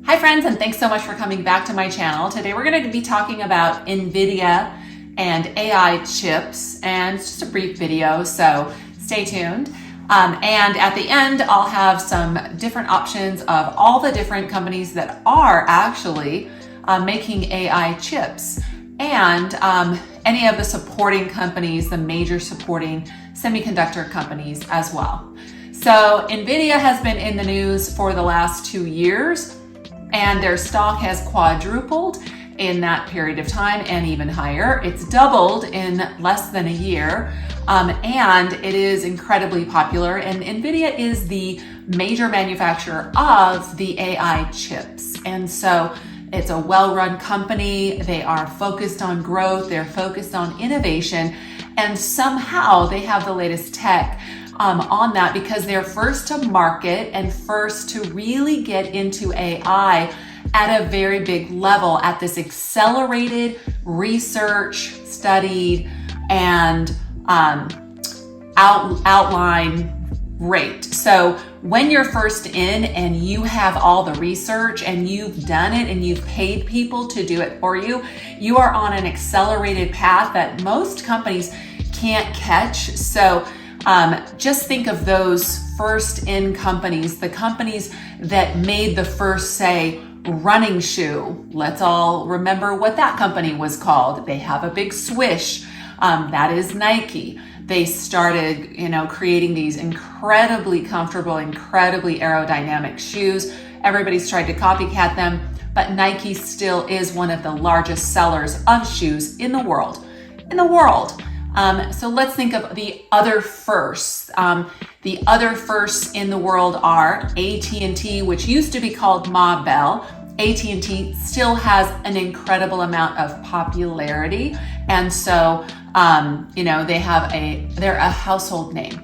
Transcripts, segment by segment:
Hi friends, and thanks so much for coming back to my channel. Today we're going to be talking about NVIDIA and AI chips, and it's just a brief video, so stay tuned. And at the end, I'll have some different options of all the different companies that are actually making AI chips, and any of the supporting companies, the major supporting semiconductor companies as well. So NVIDIA has been in the news for the last 2 years, and their stock has quadrupled in that period of time and even higher. It's doubled in less than a year, and it is incredibly popular. And NVIDIA is the major manufacturer of the AI chips. And so it's a well-run company. They are focused on growth. They're focused on innovation. And somehow they have the latest tech on that because they're first to market and first to really get into AI at a very big level at this accelerated research, studied, and outline rate. So when you're first in and you have all the research and you've done it and you've paid people to do it for you, you are on an accelerated path that most companies can't catch. So just think of those first in companies, the companies that made the first, say, running shoe. Let's all remember what that company was called. They have a big swish. That is Nike. They started, creating these incredibly comfortable, incredibly aerodynamic shoes. Everybody's tried to copycat them, but Nike still is one of the largest sellers of shoes in the world. So let's think of the other firsts. The other firsts in the world are at&t, which used to be called Ma Bell. at&t still has an incredible amount of popularity. And so, they're a household name.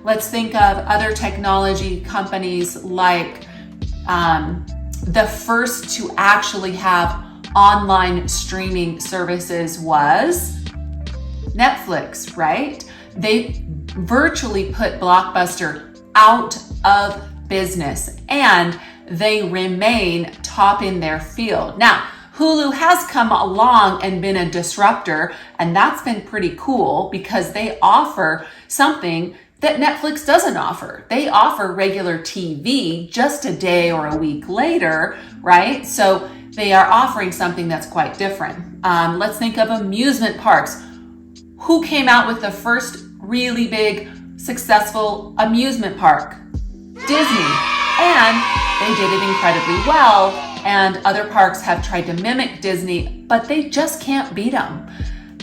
Let's think of other technology companies like the first to actually have online streaming services was Netflix, right? They virtually put Blockbuster out of business and they remain top in their field. Now, Hulu has come along and been a disruptor, and that's been pretty cool because they offer something that Netflix doesn't offer. They offer regular TV just a day or a week later, right? So they are offering something that's quite different. Let's think of amusement parks. Who came out with the first really big, successful amusement park? Disney. And they did it incredibly well. And other parks have tried to mimic Disney, but they just can't beat them.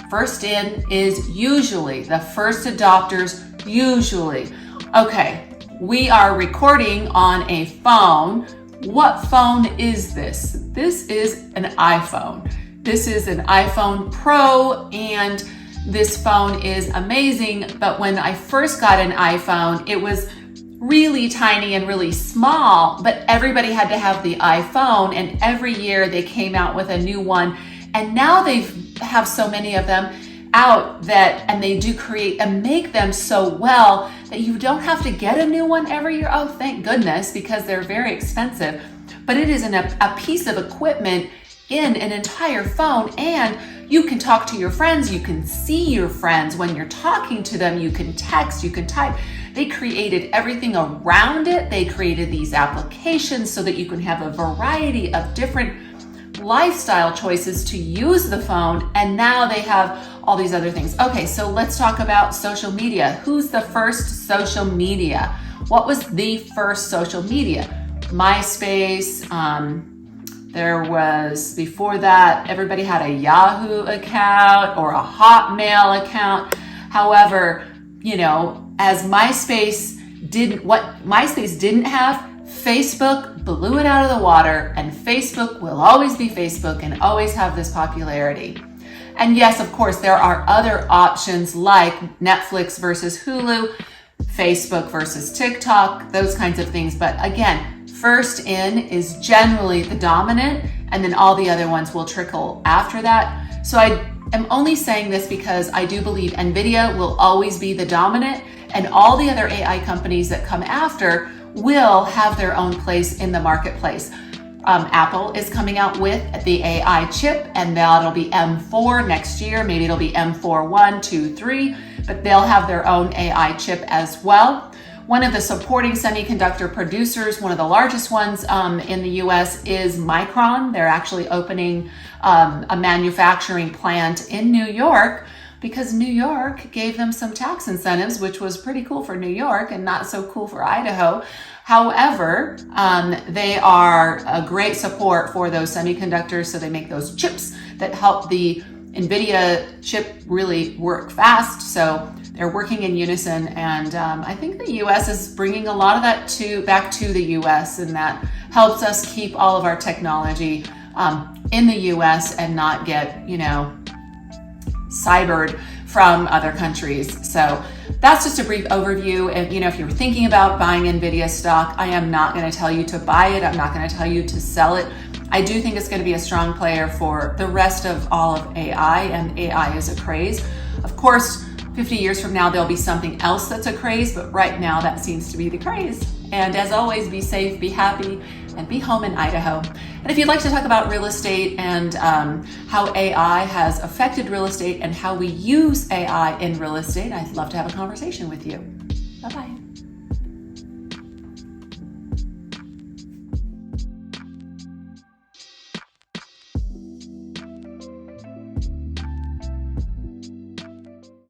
First in is usually the first adopters, usually. Okay, we are recording on a phone. What phone is this? This is an iPhone. This is an iPhone Pro, and this phone is amazing, but when I first got an iPhone, it was really tiny and really small, but everybody had to have the iPhone, and every year they came out with a new one, and now they have so many of them out and they do create and make them so well that you don't have to get a new one every year. Oh, thank goodness, because they're very expensive, but it is a piece of equipment in an entire phone, and you can talk to your friends, you can see your friends when you're talking to them, you can text, you can type. They created everything around it. They created these applications so that you can have a variety of different lifestyle choices to use the phone, and now they have all these other things. Okay, so let's talk about social media. Who's the first social media? What was the first social media? MySpace. There was, before that, everybody had a Yahoo account or a Hotmail account. However, as MySpace didn't have, Facebook blew it out of the water, and Facebook will always be Facebook and always have this popularity. And yes, of course, there are other options like Netflix versus Hulu, Facebook versus TikTok, those kinds of things. But again, first in is generally the dominant, and then all the other ones will trickle after that. So I am only saying this because I do believe NVIDIA will always be the dominant, and all the other AI companies that come after will have their own place in the marketplace. Apple is coming out with the AI chip, and that'll be M4 next year. Maybe it'll be M4 1, 2, 3, but they'll have their own AI chip as well. One of the supporting semiconductor producers, one of the largest ones in the US, is Micron. They're actually opening a manufacturing plant in New York because New York gave them some tax incentives, which was pretty cool for New York and not so cool for Idaho. However, they are a great support for those semiconductors, so they make those chips that help the NVIDIA chip really work fast. So they're working in unison, and I think the US is bringing a lot of that back to the US, and that helps us keep all of our technology in the US and not get, cybered from other countries. So that's just a brief overview. And if you're thinking about buying NVIDIA stock, I am not going to tell you to buy it. I'm not going to tell you to sell it. I do think it's going to be a strong player for the rest of all of AI, and AI is a craze. Of course, 50 years from now, there'll be something else that's a craze, but right now that seems to be the craze. And as always, be safe, be happy, and be home in Idaho. And if you'd like to talk about real estate and how AI has affected real estate and how we use AI in real estate, I'd love to have a conversation with you. Bye-bye.